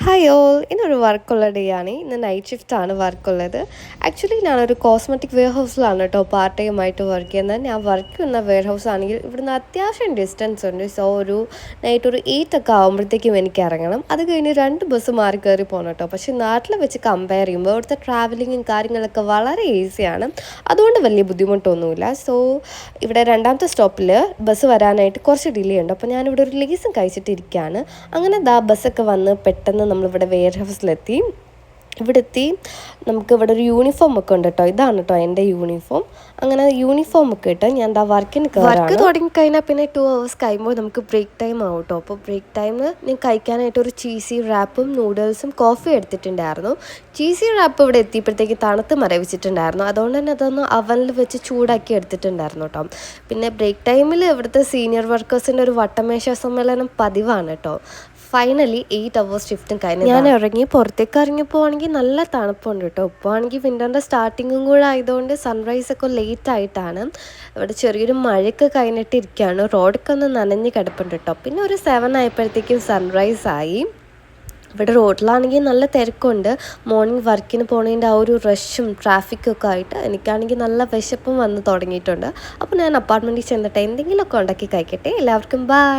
Hi all ഇന്നൊരു വർക്കുള്ള day ആണ്. ഇന്ന് നൈറ്റ് ഷിഫ്റ്റാണ് വർക്കുള്ളത്. ആക്ച്വലി ഞാനൊരു കോസ്മെറ്റിക് വെയർ ഹൗസിലാണ് കേട്ടോ പാർട്ട് ടൈം ആയിട്ട് വർക്ക് ചെയ്യുന്നത്. ഞാൻ വർക്ക് ചെയ്യുന്ന വെയർ ഹൗസ് ആണെങ്കിൽ ഇവിടുന്ന് അത്യാവശ്യം ഡിസ്റ്റൻസ് ഉണ്ട്. സോ ഒരു നൈറ്റ് ഒരു 8 ഒക്കെ ആകുമ്പോഴത്തേക്കും എനിക്ക് ഇറങ്ങണം. അത് കഴിഞ്ഞ് 2 ബസ് മാറി കയറി പോകണം കേട്ടോ. പക്ഷേ നാട്ടിൽ വെച്ച് കമ്പയർ ചെയ്യുമ്പോൾ ഇവിടുത്തെ ട്രാവലിങ്ങും കാര്യങ്ങളൊക്കെ വളരെ ഈസിയാണ്. അതുകൊണ്ട് വലിയ ബുദ്ധിമുട്ടൊന്നുമില്ല. സോ ഇവിടെ 2ാമത്തെ സ്റ്റോപ്പിൽ ബസ് വരാനായിട്ട് കുറച്ച് ഡിലേ ഉണ്ട്. അപ്പോൾ ഞാനിവിടെ ഒരു ലേസും കഴിച്ചിട്ടിരിക്കുകയാണ്. അങ്ങനെ ബസ്സൊക്കെ വന്ന് പെട്ടെന്ന് നമ്മളിവിടെ വെയർ ഹൗസിലെത്തി. ഇവിടെ എത്തി നമുക്ക് ഇവിടെ ഒരു യൂണിഫോം ഒക്കെ ഉണ്ട് കേട്ടോ. ഇതാണ് കേട്ടോ എൻ്റെ യൂണിഫോം. അങ്ങനെ യൂണിഫോം ഒക്കെ ഇട്ട് ഞാൻ വർക്കിന് വർക്ക് തുടങ്ങിക്കഴിഞ്ഞാൽ പിന്നെ 2 hours കഴിയുമ്പോൾ നമുക്ക് ബ്രേക്ക് ടൈം ആവും കേട്ടോ. അപ്പോൾ ബ്രേക്ക് ടൈമിൽ ഞാൻ കഴിക്കാനായിട്ട് ഒരു ചീസി റാപ്പും നൂഡിൽസും കോഫി എടുത്തിട്ടുണ്ടായിരുന്നു. ചീസി റാപ്പ് ഇവിടെ എത്തിയപ്പോഴത്തേക്ക് തണുത്ത് മരവിച്ചിട്ടുണ്ടായിരുന്നു. അതുകൊണ്ട് തന്നെ അതൊന്ന് അവനിൽ വെച്ച് ചൂടാക്കി എടുത്തിട്ടുണ്ടായിരുന്നു കേട്ടോ. പിന്നെ ബ്രേക്ക് ടൈമിൽ ഇവിടുത്തെ സീനിയർ വർക്കേഴ്സിൻ്റെ ഒരു വട്ടമേശ സമ്മേളനം പതിവാണ് കേട്ടോ. ഫൈനലി 8 hours ഷിഫ്റ്റും കഴിഞ്ഞ് ഞാൻ ഇറങ്ങി പുറത്തേക്ക് ഇറങ്ങിയപ്പോൾ ആണെങ്കിൽ നല്ല തണുപ്പുണ്ട് കേട്ടോ. ഇപ്പോൾ ആണെങ്കിൽ വിൻ്ററിൻ്റെ സ്റ്റാർട്ടിങ്ങും കൂടെ ആയതുകൊണ്ട് സൺറൈസൊക്കെ ലേറ്റ് ആയിട്ടാണ്. ഇവിടെ ചെറിയൊരു മഴയൊക്കെ കഴിഞ്ഞിട്ടിരിക്കുകയാണ്. റോഡൊക്കെ ഒന്ന് നനഞ്ഞ് കിടപ്പുണ്ട് കേട്ടോ. പിന്നെ ഒരു 7 ആയപ്പോഴത്തേക്കും സൺറൈസ് ആയി. ഇവിടെ റോഡിലാണെങ്കിൽ നല്ല തിരക്കുണ്ട്. മോർണിംഗ് വർക്കിന് പോണതിൻ്റെ ആ ഒരു റഷും ട്രാഫിക്കൊക്കെ ആയിട്ട് എനിക്കാണെങ്കിൽ നല്ല വിശപ്പും വന്ന് തുടങ്ങിയിട്ടുണ്ട്. അപ്പോൾ ഞാൻ അപ്പാർട്ട്മെൻറ്റിൽ ചെന്നിട്ട് എന്തെങ്കിലുമൊക്കെ ഉണ്ടാക്കി കഴിക്കട്ടെ. എല്ലാവർക്കും ബൈ.